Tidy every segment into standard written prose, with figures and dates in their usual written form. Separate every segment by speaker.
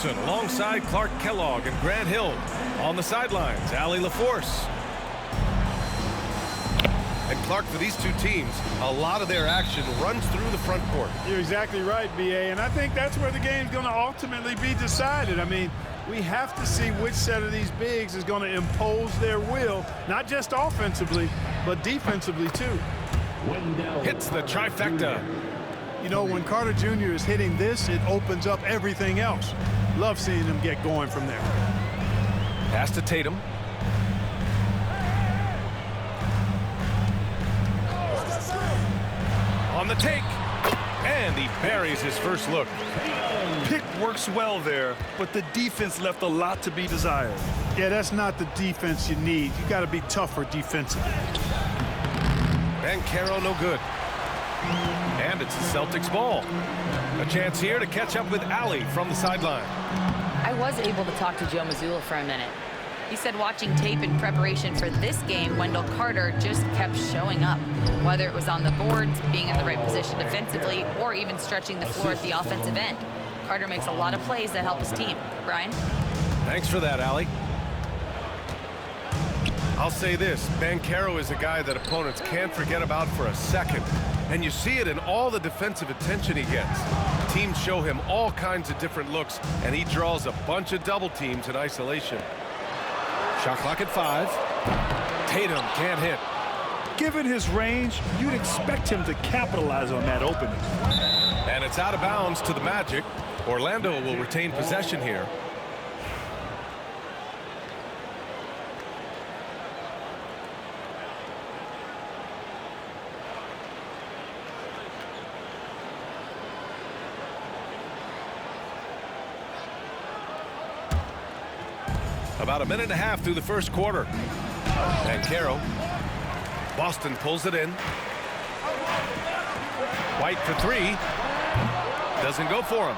Speaker 1: Anderson alongside Clark Kellogg and Grant Hill. On the sidelines, Allie LaForce. And Clark, for these two teams, a lot of their action runs through the front court.
Speaker 2: You're exactly right, B.A., and I think that's where the game's going to ultimately be decided. I mean, we have to see which set of these bigs is going to impose their will, not just offensively, but defensively, too.
Speaker 1: Hits the trifecta.
Speaker 2: You know, when Carter Jr. is hitting this, it opens up everything else. Love seeing him get going from there.
Speaker 1: Pass to Tatum. On the take, and he buries his first look.
Speaker 3: Pick works well there, but the defense left a lot to be desired.
Speaker 2: Yeah, that's not the defense you need. You got to be tougher defensively.
Speaker 1: Banchero no good. And it's the Celtics ball. A chance here to catch up with Allie from the sideline.
Speaker 4: I was able to talk to Joe Mazzulla for a minute. He said watching tape in preparation for this game, Wendell Carter just kept showing up. Whether it was on the boards, being in the right position defensively, or even stretching the floor at the offensive end. Carter makes a lot of plays that help his team. Brian?
Speaker 1: Thanks for that, Allie. I'll say this, Banchero is a guy that opponents can't forget about for a second. And you see it in all the defensive attention he gets. Teams show him all kinds of different looks, and he draws a bunch of double teams in isolation. Shot clock at 5. Tatum can't hit.
Speaker 3: Given his range, you'd expect him to capitalize on that opening.
Speaker 1: And it's out of bounds to the Magic. Orlando will retain possession here. About a minute and a half through the first quarter. Banchero. Boston pulls it in. White for 3. Doesn't go for him.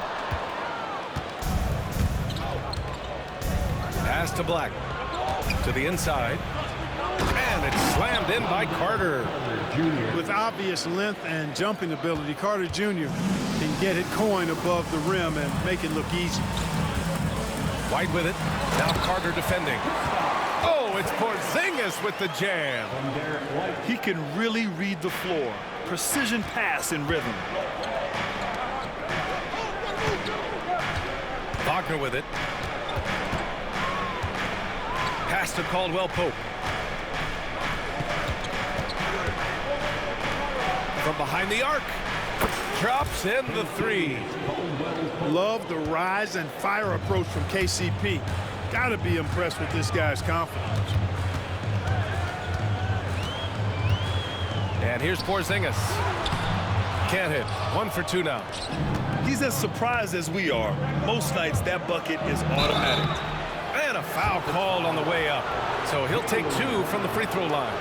Speaker 1: Pass to Black. To the inside. And it's slammed in by Carter.
Speaker 2: With obvious length and jumping ability, Carter Jr. can get it going above the rim and make it look easy.
Speaker 1: White with it. Now Carter defending. Oh, it's Porzingis with the jam.
Speaker 3: He can really read the floor. Precision pass in rhythm.
Speaker 1: Wagner with it. Pass to Caldwell Pope. From behind the arc. Drops in the 3.
Speaker 2: Love the rise and fire approach from KCP. Got to be impressed with this guy's confidence.
Speaker 1: And here's Porzingis. Can't hit. 1 for 2 now.
Speaker 3: He's as surprised as we are. Most nights that bucket is automatic.
Speaker 1: And a foul called on the way up. So he'll take 2 from the free throw line.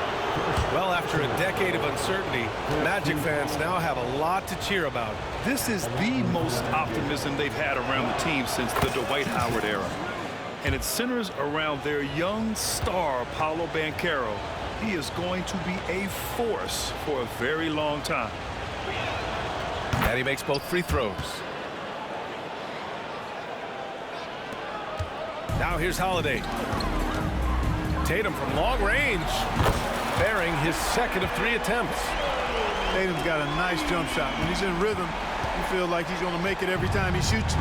Speaker 1: Well, after a decade of uncertainty, Magic fans now have a lot to cheer about.
Speaker 3: This is the most optimism they've had around the team since the Dwight Howard era. And it centers around their young star, Paolo Banchero. He is going to be a force for a very long time.
Speaker 1: And he makes both free throws. Now here's Holiday. Tatum from long range, bearing his second of 3 attempts.
Speaker 2: Tatum's got a nice jump shot. When he's in rhythm, you feel like he's going to make it every time he shoots.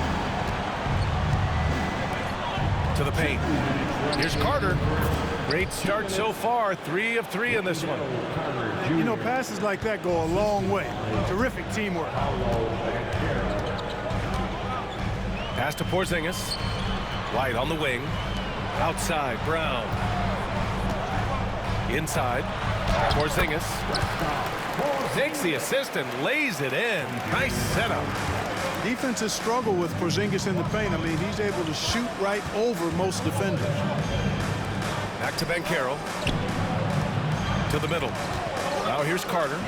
Speaker 1: To the paint. Here's Carter. Great start so far. 3 of 3 in this one.
Speaker 2: You know, passes like that go a long way. Terrific teamwork.
Speaker 1: Pass to Porzingis. White on the wing. Outside, Brown. Inside. Porzingis. Takes the assist and lays it in. Nice setup.
Speaker 2: Defenses struggle with Porzingis in the paint. I mean, he's able to shoot right over most defenders.
Speaker 1: Back to Banchero. To the middle. Now here's Carter.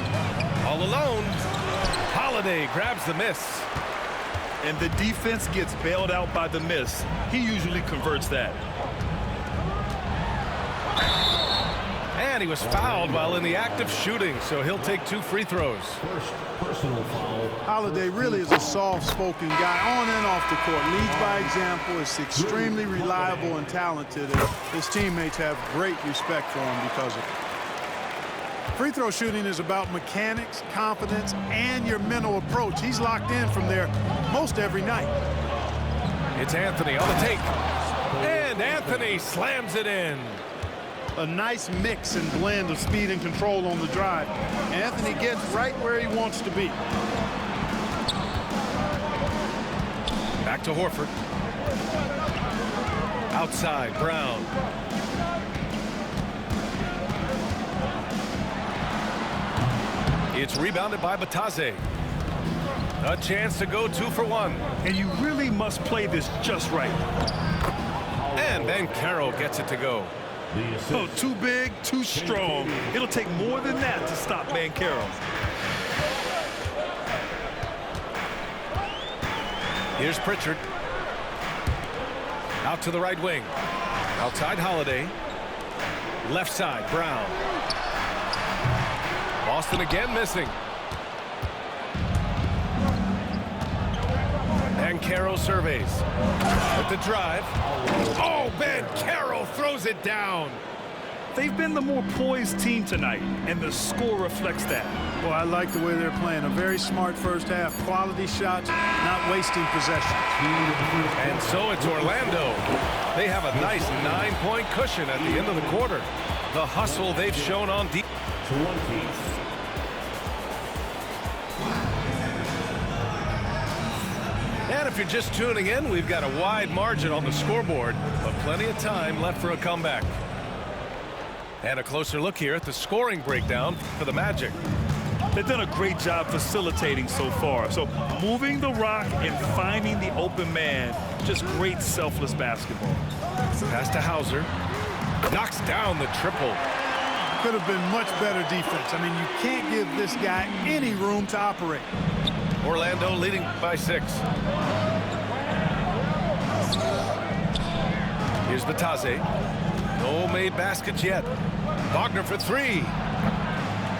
Speaker 1: All alone. Holiday grabs the miss.
Speaker 3: And the defense gets bailed out by the miss. He usually converts that.
Speaker 1: And he was fouled while in the act of shooting, so he'll take 2 free throws.
Speaker 5: First personal foul.
Speaker 2: Holiday really is a soft-spoken guy on and off the court. Leads by example, is extremely reliable and talented, and his teammates have great respect for him because of it. Free throw shooting is about mechanics, confidence, and your mental approach. He's locked in from there most every night.
Speaker 1: It's Anthony on the take. And Anthony slams it in.
Speaker 2: A nice mix and blend of speed and control on the drive. Anthony gets right where he wants to be.
Speaker 1: Back to Horford. Outside, Brown. It's rebounded by Batase. A chance to go 2 for 1.
Speaker 3: And you really must play this just right.
Speaker 1: And Banchero gets it to go.
Speaker 3: Oh, too big, too strong. It'll take more than that to stop Banchero.
Speaker 1: Here's Pritchard. Out to the right wing. Outside Holiday. Left side, Brown. Boston again missing. Banchero surveys. With the drive. Oh, Banchero throws it down.
Speaker 3: They've been the more poised team tonight, and the score reflects that.
Speaker 2: Well, I like the way they're playing. A very smart first half. Quality shots, not wasting possession.
Speaker 1: And so it's Orlando. They have a nice 9-point cushion at the end of the quarter. The hustle they've shown on deep. And if you're just tuning in, we've got a wide margin on the scoreboard, but plenty of time left for a comeback. And a closer look here at the scoring breakdown for the Magic.
Speaker 3: They've done a great job facilitating so far. So moving the rock and finding the open man, just great selfless basketball.
Speaker 1: Pass to Hauser. Knocks down the triple.
Speaker 2: Could have been much better defense. I mean, you can't give this guy any room to operate.
Speaker 1: Orlando leading by 6. Here's Batase. No made baskets yet. Wagner for 3.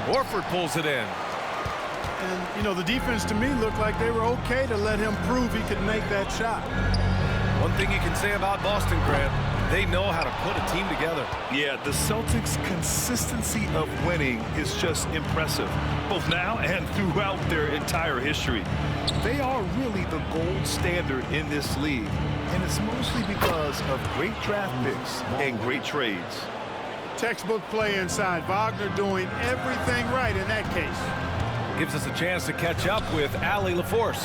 Speaker 1: Horford pulls it in.
Speaker 2: And, you know, the defense to me looked like they were okay to let him prove he could make that shot.
Speaker 1: One thing you can say about Boston, Grant, they know how to put a team together.
Speaker 3: Yeah, the Celtics' consistency of winning is just impressive, both now and throughout their entire history. They are really the gold standard in this league, and it's mostly because of great draft picks and great trades.
Speaker 2: Textbook play inside. Wagner doing everything right in that case.
Speaker 1: Gives us a chance to catch up with Allie LaForce.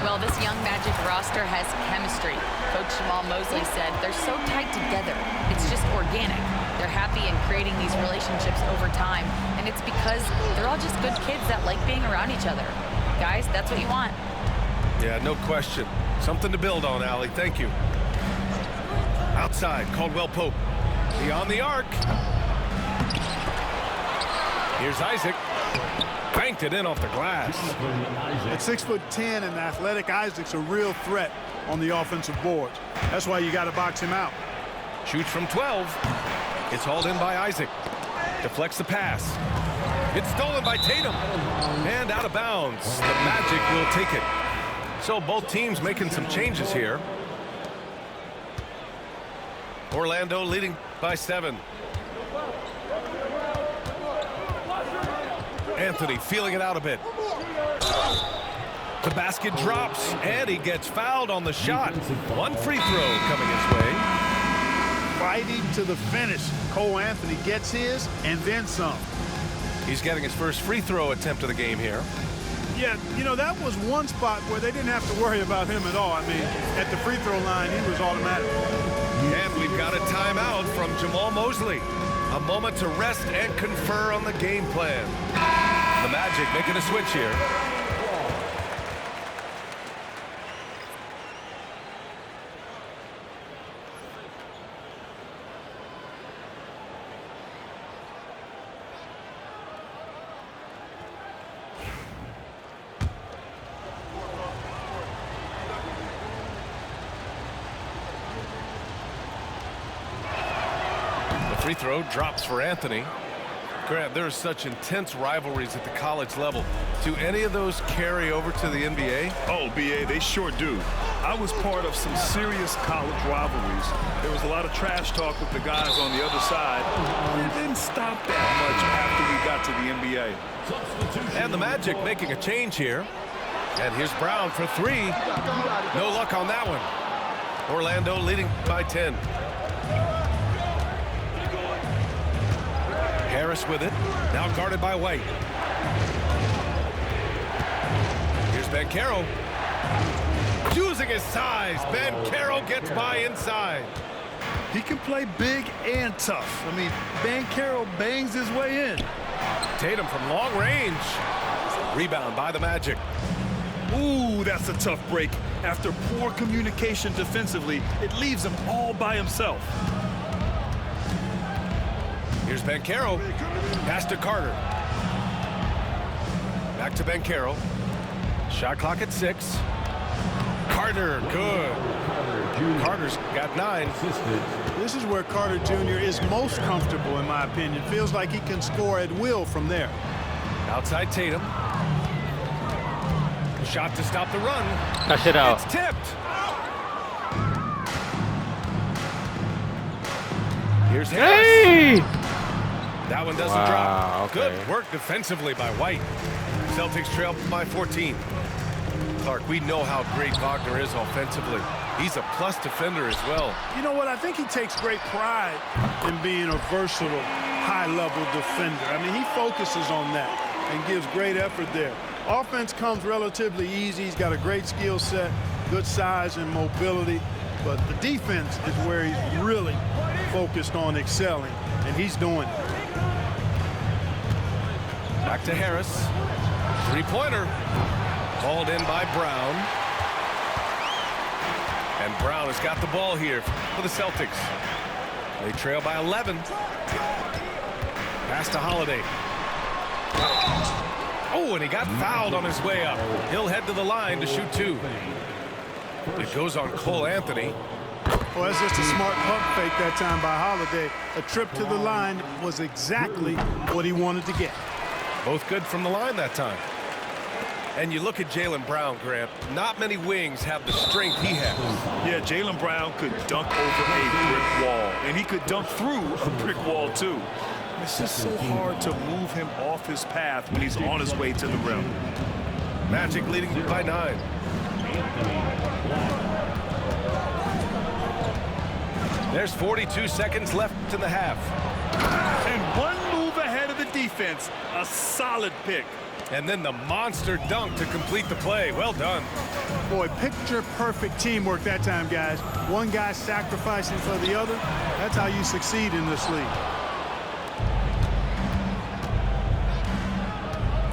Speaker 4: Well, this young Magic roster has chemistry. Coach Jamal Mosley said they're so tight together. It's just organic. They're happy in creating these relationships over time, and it's because they're all just good kids that like being around each other. Guys, that's what you want.
Speaker 1: Yeah, no question. Something to build on, Allie. Thank you. Outside, Caldwell Pope. Beyond the arc. Here's Isaac. Banked it in off the glass.
Speaker 2: At 6'10" and athletic, Isaac's a real threat on the offensive boards. That's why you got to box him out.
Speaker 1: Shoots from 12. It's hauled in by Isaac. Deflects the pass. It's stolen by Tatum. And out of bounds. The Magic will take it. So both teams making some changes here. Orlando leading by 7. Anthony feeling it out a bit. The basket drops, and he gets fouled on the shot. One free throw coming his way.
Speaker 2: Fighting to the finish. Cole Anthony gets his and then some.
Speaker 1: He's getting his first free throw attempt of the game here.
Speaker 2: Yeah, you know, that was one spot where they didn't have to worry about him at all. I mean, at the free throw line, he was automatic.
Speaker 1: And we've got a timeout from Jamal Mosley. A moment to rest and confer on the game plan. The Magic making a switch here. Free throw drops for Anthony. Grant, there are such intense rivalries at the college level. Do any of those carry over to the NBA?
Speaker 3: Oh, BA, they sure do. I was part of some serious college rivalries. There was a lot of trash talk with the guys on the other side. It didn't stop that much after we got to the NBA.
Speaker 1: And the Magic making a change here. And here's Brown for three. No luck on that one. Orlando leading by 10. Harris with it. Now guarded by White. Here's Banchero. Using his size. Banchero gets by inside.
Speaker 3: He can play big and tough. I mean, Banchero bangs his way in.
Speaker 1: Tatum from long range. Rebound by the Magic.
Speaker 3: Ooh, that's a tough break. After poor communication defensively, it leaves him all by himself.
Speaker 1: Here's Banchero. Pass to Carter. Back to Banchero. Shot clock at 6. Carter, good. Carter's got 9.
Speaker 2: This is where Carter Jr. is most comfortable, in my opinion. Feels like he can score at will from there.
Speaker 1: Outside Tatum. Shot to stop the run.
Speaker 6: Touch it out.
Speaker 1: It's tipped. Here's Harris.
Speaker 6: Hey!
Speaker 1: That one doesn't
Speaker 6: Wow,
Speaker 1: drop.
Speaker 6: okay.
Speaker 1: Good work defensively by White. Celtics trail by 14. Clark, we know how great Wagner is offensively. He's a plus defender as well.
Speaker 2: You know what? I think he takes great pride in being a versatile, high-level defender. I mean, he focuses on that and gives great effort there. Offense comes relatively easy. He's got a great skill set, good size and mobility. But the defense is where he's really focused on excelling, and he's doing it.
Speaker 1: Back to Harris. Three-pointer. Called in by Brown. And Brown has got the ball here for the Celtics. They trail by 11. Pass to Holiday. Oh, and he got fouled on his way up. He'll head to the line to shoot 2. It goes on Cole Anthony.
Speaker 2: Well, that's just a smart pump fake that time by Holiday. A trip to the line was exactly what he wanted to get.
Speaker 1: Both good from the line that time. And you look at Jaylen Brown, Grant. Not many wings have the strength he has.
Speaker 3: Yeah, Jaylen Brown could dunk over a brick wall, and he could dunk through a brick wall, too. It's just so hard to move him off his path when he's on his way to the rim.
Speaker 1: Magic leading by 9. There's 42 seconds left in the half.
Speaker 3: And one move ahead of the defense. A solid pick.
Speaker 1: And then the monster dunk to complete the play. Well done.
Speaker 2: Boy, picture-perfect teamwork that time, guys. One guy sacrificing for the other. That's how you succeed in this league.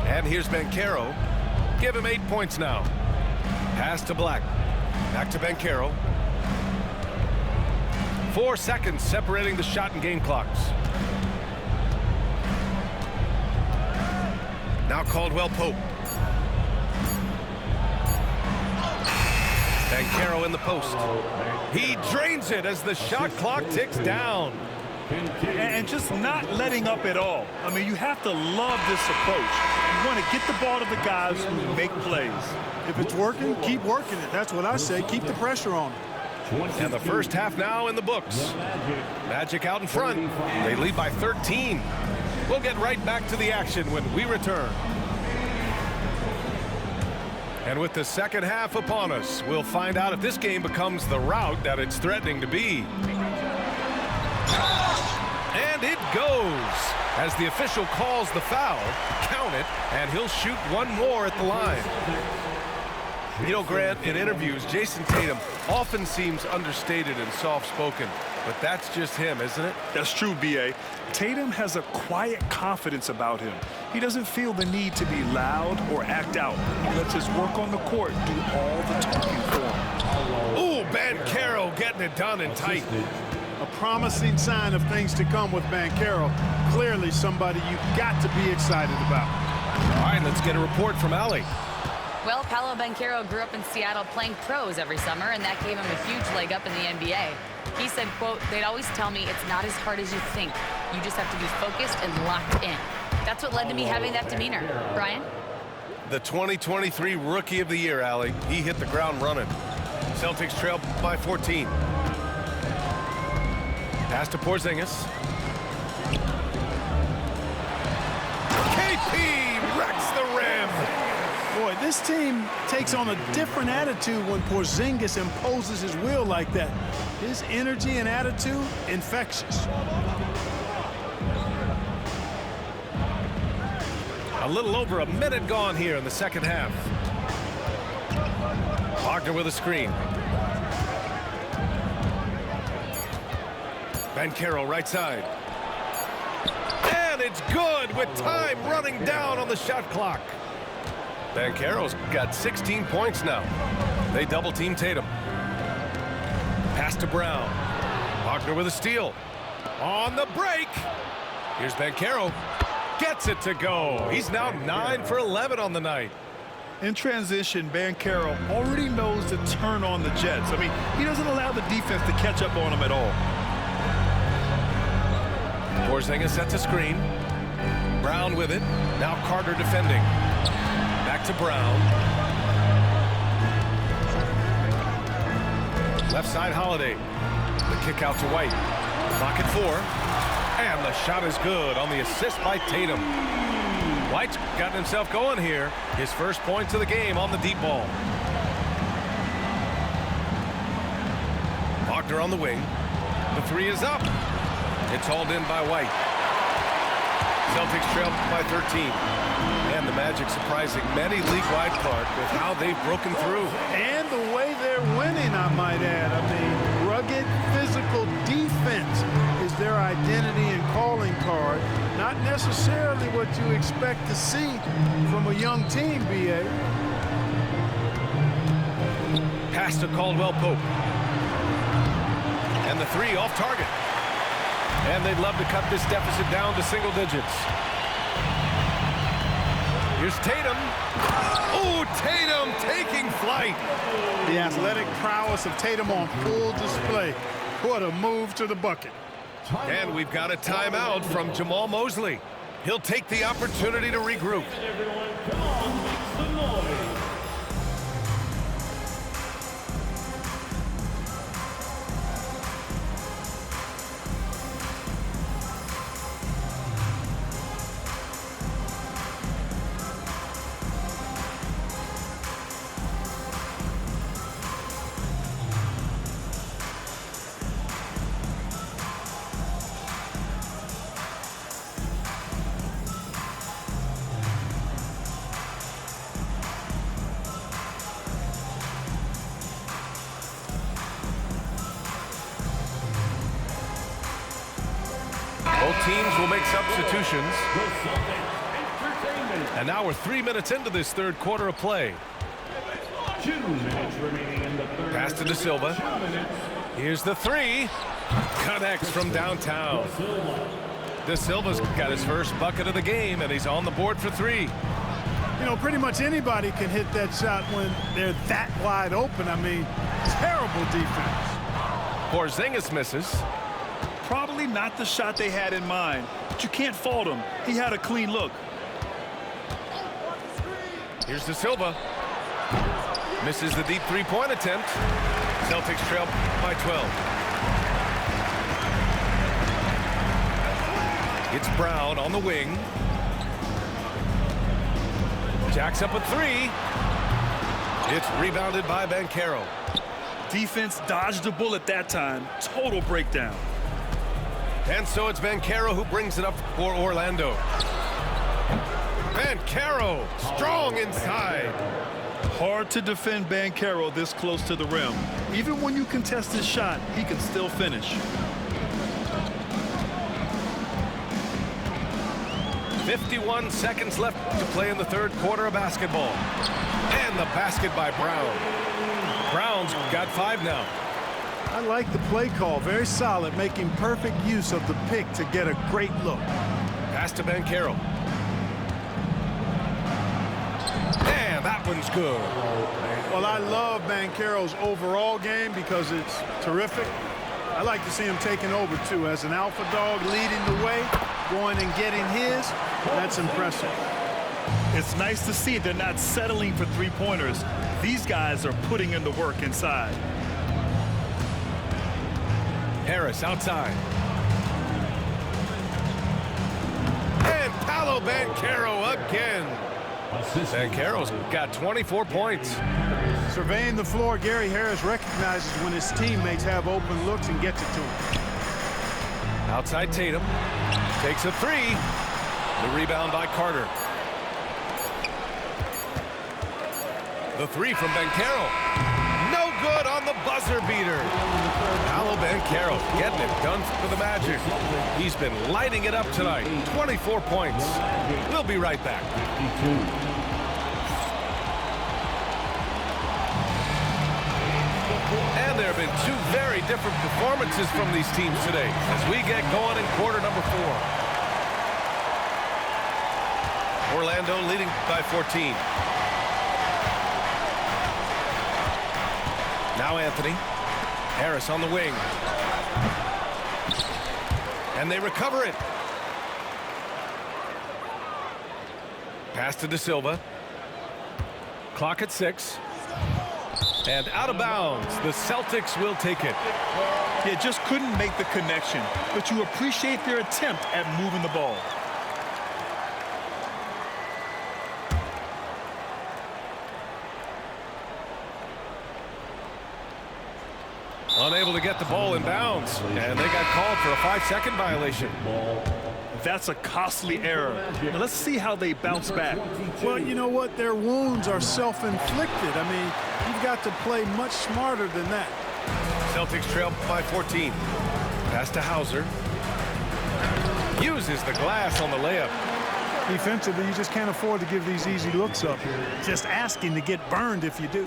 Speaker 1: And here's Banchero. Give him 8 points now. Pass to Black. Back to Banchero. 4 seconds separating the shot and game clocks. Now Caldwell Pope. Banchero in the post. He drains it as the shot clock ticks down.
Speaker 3: And just not letting up at all. I mean, you have to love this approach. You want to get the ball to the guys who make plays.
Speaker 2: If it's working, keep working it. That's what I say. Keep the pressure on it.
Speaker 1: And the first half now in the books. Magic out in front. They lead by 13. We'll get right back to the action when we return. And with the second half upon us, we'll find out if this game becomes the rout that it's threatening to be. And it goes. As the official calls the foul, count it, and he'll shoot one more at the line. You know, Grant, in interviews, Jason Tatum often seems understated and soft-spoken, but that's just him, isn't it?
Speaker 3: That's true, B.A. Tatum has a quiet confidence about him. He doesn't feel the need to be loud or act out. He lets his work on the court do all the talking for him.
Speaker 1: Ooh, Banchero getting it done and tight.
Speaker 2: A promising sign of things to come with Banchero. Clearly somebody you've got to be excited about.
Speaker 1: All right, let's get a report from Allie.
Speaker 4: Well, Paolo Banchero grew up in Seattle playing pros every summer, and that gave him a huge leg up in the NBA. He said, quote, "They'd always tell me it's not as hard as you think. You just have to be focused and locked in." That's what led to me having that demeanor. Brian?
Speaker 1: The 2023 Rookie of the Year, Allie. He hit the ground running. Celtics trail by 14. Pass to Porzingis. KP wrecks the rim.
Speaker 2: Boy, this team takes on a different attitude when Porzingis imposes his will like that. His energy and attitude, infectious.
Speaker 1: A little over a minute gone here in the second half. Wagner with a screen. Banchero right side. And it's good with time running down on the shot clock. Banchero's got 16 points now. They double team Tatum. Pass to Brown. Wagner with a steal. On the break. Here's Banchero. Gets it to go. He's now 9 for 11 on the night.
Speaker 3: In transition, Banchero already knows to turn on the Jets. I mean, he doesn't allow the defense to catch up on him at all.
Speaker 1: Porzingis sets a screen. Brown with it. Now Carter defending. Back to Brown. Left side Holiday. The kick out to White. Clock at 4. And the shot is good on the assist by Tatum. White's gotten himself going here. His first points of the game on the deep ball. Wagner on the wing. The three is up. It's hauled in by White. Celtics trail by 13. And the Magic surprising many league-wide part with how they've broken through.
Speaker 2: And the way they're winning, I might add. I mean, rugged physical defense is their identity and calling card. Not necessarily what you expect to see from a young team, B.A.
Speaker 1: Pass to Caldwell Pope. And the three off target. And they'd love to cut this deficit down to single digits. Here's Tatum. Oh, Tatum taking flight.
Speaker 2: The athletic prowess of Tatum on full display. What a move to the bucket.
Speaker 1: And we've got a timeout from Jamal Mosley. He'll take the opportunity to regroup. Both teams will make substitutions. And now we're 3 minutes into this third quarter of play.
Speaker 5: 2 minutes remaining in the third.
Speaker 1: Pass to De Silva. Here's the three. Connects from downtown. De Silva's got his first bucket of the game, and he's on the board for three.
Speaker 2: You know, pretty much anybody can hit that shot when they're that wide open. I mean, terrible defense.
Speaker 1: Porzingis misses.
Speaker 3: Probably not the shot they had in mind, but you can't fault him. He had a clean look.
Speaker 1: Here's De Silva. Misses the deep three-point attempt. Celtics trail by 12. It's Brown on the wing. Jacks up a three. It's rebounded by Banchero.
Speaker 3: Defense dodged a bullet that time. Total breakdown.
Speaker 1: And so it's Banchero who brings it up for Orlando. Banchero, strong inside.
Speaker 3: Hard to defend Banchero this close to the rim. Even when you contest his shot, he can still finish.
Speaker 1: 51 seconds left to play in the third quarter of basketball. And the basket by Brown. Brown's got 5 now.
Speaker 2: I like the play call. Very solid, making perfect use of the pick to get a great look.
Speaker 1: Pass to Banchero. And that one's good.
Speaker 2: Well, I love Banchero's overall game because it's terrific. I like to see him taking over, too. As an alpha dog leading the way, going and getting his, that's impressive.
Speaker 3: It's nice to see they're not settling for three-pointers. These guys are putting in the work inside.
Speaker 1: Harris outside. And Paolo Banchero again. Banchero's got 24 points.
Speaker 2: Surveying the floor, Gary Harris recognizes when his teammates have open looks and gets it to him.
Speaker 1: Outside Tatum. Takes a three. The rebound by Carter. The three from Banchero. No good on the buzzer beater. Paolo Banchero getting it done for the Magic. He's been lighting it up tonight. 24 points. We'll be right back. And there have been two very different performances from these teams today as we get going in quarter number 4. Orlando leading by 14. Now Anthony. Harris on the wing. And they recover it. Pass to De Silva. Clock at 6. And out of bounds. The Celtics will take it.
Speaker 3: Yeah, just couldn't make the connection, but you appreciate their attempt at moving the ball.
Speaker 1: Unable to get the ball in bounds. And they got called for a 5-second violation.
Speaker 3: That's a costly error. Now let's see how they bounce back.
Speaker 2: Well, you know what? Their wounds are self-inflicted. I mean, you've got to play much smarter than that.
Speaker 1: Celtics trail by 14. Pass to Hauser. Uses the glass on the layup.
Speaker 2: Defensively, you just can't afford to give these easy looks up. Just asking to get burned if you do.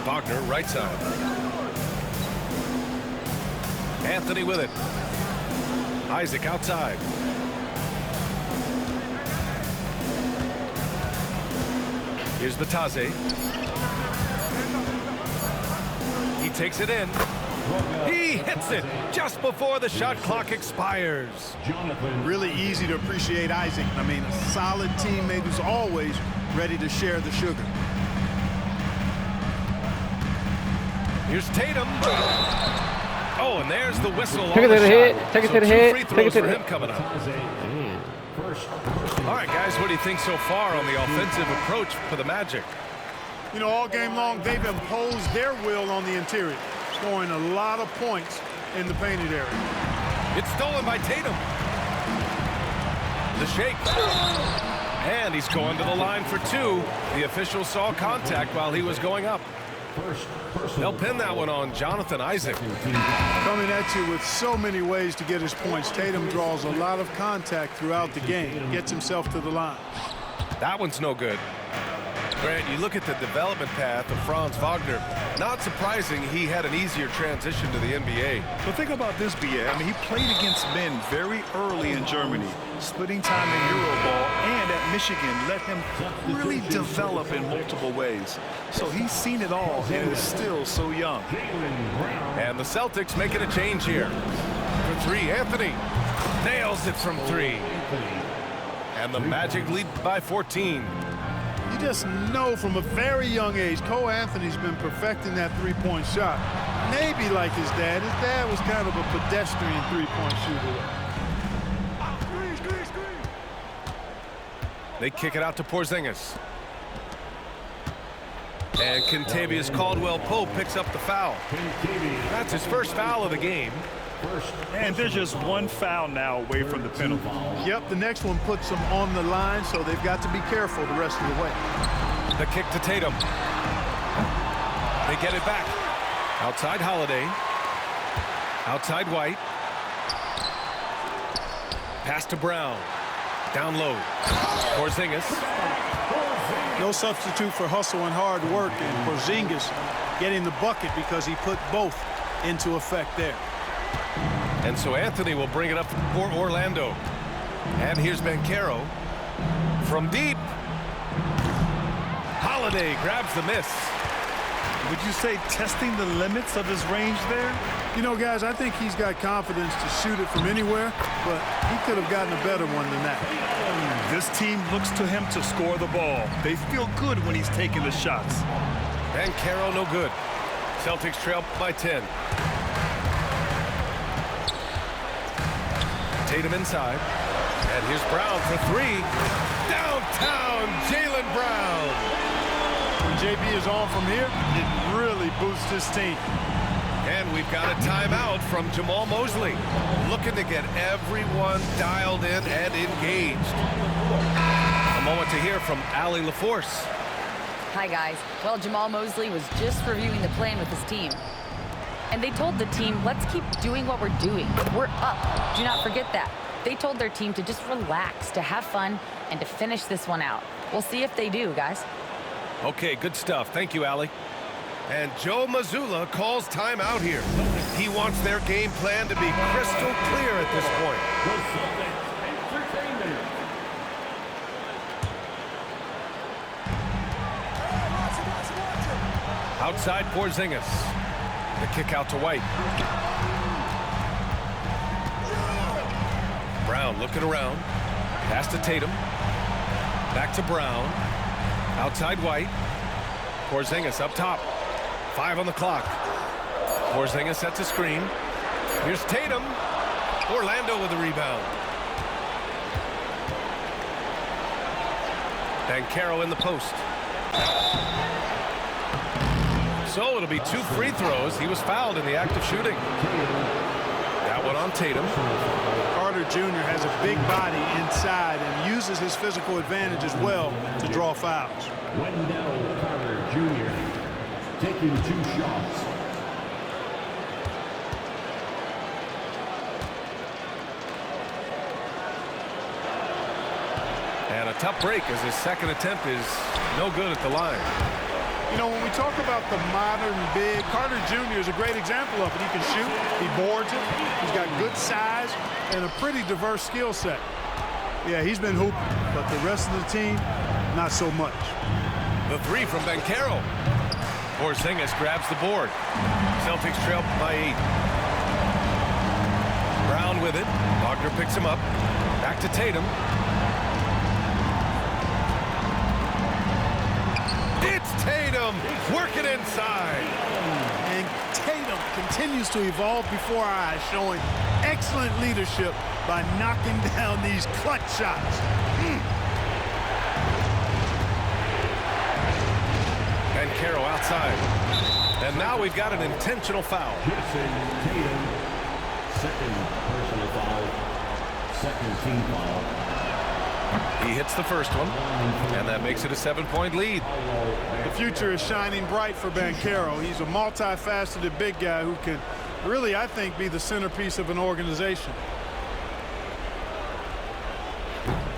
Speaker 1: Wagner, right side. Anthony with it. Isaac outside. Here's Batase. He takes it in. He hits it just before the shot clock expires.
Speaker 2: Really easy to appreciate Isaac. I mean, a solid teammate who's always ready to share the sugar.
Speaker 1: Here's Tatum. Oh, and there's the whistle.
Speaker 6: Take it to the head. Take it to the head.
Speaker 1: Free
Speaker 6: Take
Speaker 1: throws
Speaker 6: it to
Speaker 1: for
Speaker 6: the
Speaker 1: him coming up. All right, guys, what do you think so far on the offensive approach for the Magic?
Speaker 2: You know, all game long, they've imposed their will on the interior, scoring a lot of points in the painted area.
Speaker 1: It's stolen by Tatum. The shake. And he's going to the line for 2. The official saw contact while he was going up. They'll pin that one on Jonathan Isaac.
Speaker 2: Coming at you with so many ways to get his points. Tatum draws a lot of contact throughout the game, gets himself to the line.
Speaker 1: That one's no good. Grant, you look at the development path of Franz Wagner. Not surprising he had an easier transition to the NBA.
Speaker 3: But think about this, B.A. I mean, he played against men very early in Germany, splitting time in Euroball, and at Michigan let him really develop in multiple ways. So he's seen it all and is still so young.
Speaker 1: And the Celtics making a change here. For 3, Anthony nails it from 3. And the Magic lead by 14.
Speaker 2: You just know from a very young age, Cole Anthony's been perfecting that three-point shot. Maybe like his dad. His dad was kind of a pedestrian three-point shooter.
Speaker 1: They kick it out to Porzingis. And Kentavious Caldwell-Pope picks up the foul. That's his first foul of the game.
Speaker 3: And they're just one foul now away from the penalty.
Speaker 2: Yep, the next one puts them on the line, so they've got to be careful the rest of the way.
Speaker 1: The kick to Tatum. They get it back. Outside Holiday. Outside White. Pass to Brown. Down low. Porzingis.
Speaker 2: No substitute for hustle and hard work, and Porzingis getting the bucket because he put both into effect there.
Speaker 1: And so Anthony will bring it up for Orlando. And here's Banchero from deep. Holiday grabs the miss.
Speaker 3: Would you say testing the limits of his range there?
Speaker 2: You know, guys, I think he's got confidence to shoot it from anywhere, but he could have gotten a better one than that.
Speaker 3: This team looks to him to score the ball. They feel good when he's taking the shots.
Speaker 1: Banchero no good. Celtics trail by 10. Tatum inside. And here's Brown for three. Downtown, Jaylen Brown.
Speaker 2: When JB is on from here, it really boosts his team.
Speaker 1: And we've got a timeout from Jamal Mosley. Looking to get everyone dialed in and engaged. A moment to hear from Allie LaForce.
Speaker 4: Hi, guys. Well, Jamal Mosley was just reviewing the plan with his team. And they told the team, let's keep doing what we're doing. We're up. Do not forget that. They told their team to just relax, to have fun, and to finish this one out. We'll see if they do, guys.
Speaker 1: Okay, good stuff. Thank you, Allie. And Joe Mazzulla calls timeout here. He wants their game plan to be crystal clear at this point. Outside Porzingis. The kick out to White. Brown looking around. Pass to Tatum. Back to Brown. Outside White. Porzingis up top. 5 on the clock. Porzingis sets a screen. Here's Tatum. Orlando with the rebound. Banchero in the post. So it'll be 2 free throws. He was fouled in the act of shooting. That one on Tatum.
Speaker 2: Carter Jr. has a big body inside and uses his physical advantage as well to draw fouls.
Speaker 5: Wendell Carter Jr. taking 2 shots.
Speaker 1: And a tough break as his second attempt is no good at the line.
Speaker 2: You know, when we talk about the modern big, Carter Jr. is a great example of it. He can shoot, he boards it, he's got good size and a pretty diverse skill set. Yeah, he's been hooping, but the rest of the team, not so much.
Speaker 1: The 3 from Banchero. Porzingis grabs the board. Celtics trail by 8. Brown with it. Wagner picks him up. Back to Tatum. It's Tatum working inside.
Speaker 2: And Tatum continues to evolve before our eyes, showing excellent leadership by knocking down these clutch shots.
Speaker 1: Banchero outside. And now we've got an intentional foul.
Speaker 5: Jason Tatum, second personal foul, second team foul.
Speaker 1: He hits the first one, and that makes it a 7-point lead.
Speaker 2: The future is shining bright for Banchero. He's a multifaceted big guy who can really, I think, be the centerpiece of an organization.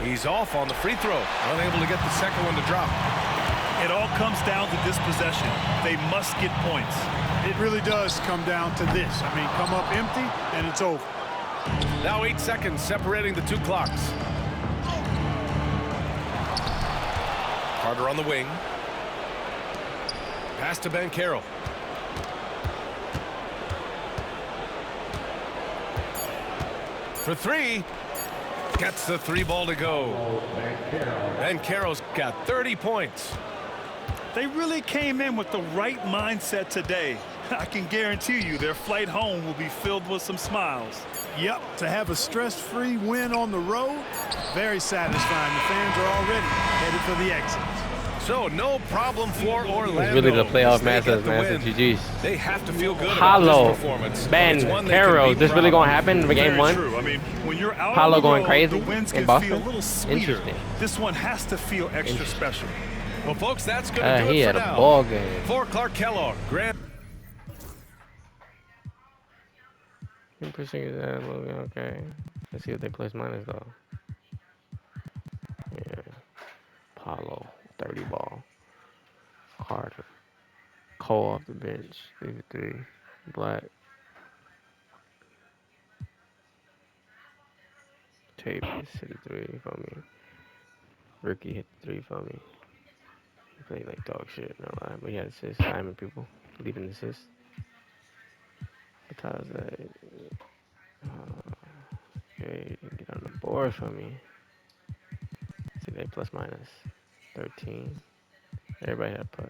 Speaker 1: He's off on the free throw, unable to get the second one to drop.
Speaker 3: It all comes down to this possession. They must get points.
Speaker 2: It really does come down to this. I mean, come up empty, and it's over.
Speaker 1: Now 8 seconds separating the 2 clocks. Carter on the wing. Pass to Banchero. For 3. Gets the 3 ball to go. Banchero's got 30 points.
Speaker 3: They really came in with the right mindset today. I can guarantee you their flight home will be filled with some smiles.
Speaker 2: Yep, to have a stress-free win on the road, very satisfying. The fans are already headed for the exits.
Speaker 1: So no problem for Orlando.
Speaker 6: It's really the playoff
Speaker 1: They get
Speaker 6: matchup,
Speaker 1: the
Speaker 6: man.
Speaker 1: win.
Speaker 6: GG's.
Speaker 1: They have to feel good about
Speaker 6: Paulo,
Speaker 1: this performance. It's one they can
Speaker 6: Banchero.
Speaker 1: be
Speaker 6: This really
Speaker 1: proud
Speaker 6: gonna
Speaker 1: of.
Speaker 6: happen in game
Speaker 3: Very
Speaker 6: 1?
Speaker 3: true. I mean, when you're out
Speaker 6: Paulo
Speaker 3: on the
Speaker 6: going
Speaker 3: road,
Speaker 6: crazy
Speaker 3: the wins
Speaker 6: in
Speaker 3: can
Speaker 6: Boston?
Speaker 3: feel a little sweeter.
Speaker 6: Interesting.
Speaker 3: This one has to feel extra special.
Speaker 1: Well, folks, that's going to do
Speaker 6: He
Speaker 1: it
Speaker 6: had
Speaker 1: for
Speaker 6: a
Speaker 1: now.
Speaker 6: ball game.
Speaker 1: For Clark Kellogg, Grant.
Speaker 6: Pushing that moving, okay. Let's see if they place minus though. Yeah. Paulo, 30 ball. Carter. Cole off the bench. 3 Black. Tape hit the 3 for me. Ricky hit the 3 for me. He played like dog shit, no lie. But he had 6 diamond people. Leading assist. Because okay, get on the board for me. See, they plus minus 13. Everybody had a plus.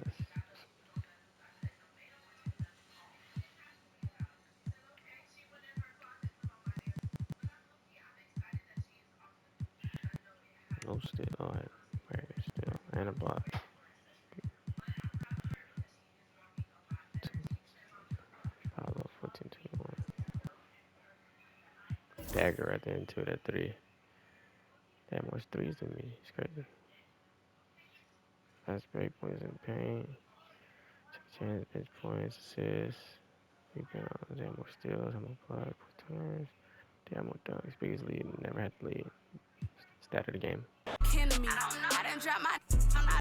Speaker 6: No steal. All right. Very good steal. And a block. Follow 14-21. Dagger at the end to that 3. They have more threes than me. It's crazy. Fast break points in paint. Take chance, bench points, assists. Rebounds. They have more steals. Have more blocks. Turns. They have more dunks. Biggest lead. Never had the lead. Stat of the game.